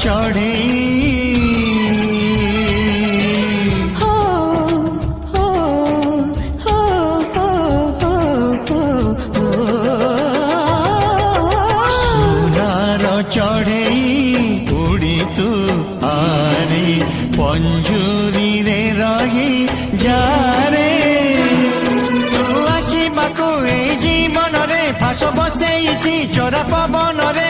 ଚଢ଼େଇ ସୁନାର ଚଢ଼େଇ ଉଡ଼ି ତୁ ଆରେ ପଞ୍ଜୁରୀରେ ରହି ଯାରେ ତୁ ଆସିବାକୁ ଏଇ ଜୀବନରେ ଫାଶ ବସେଇଛି ଚୋରା ପବନରେ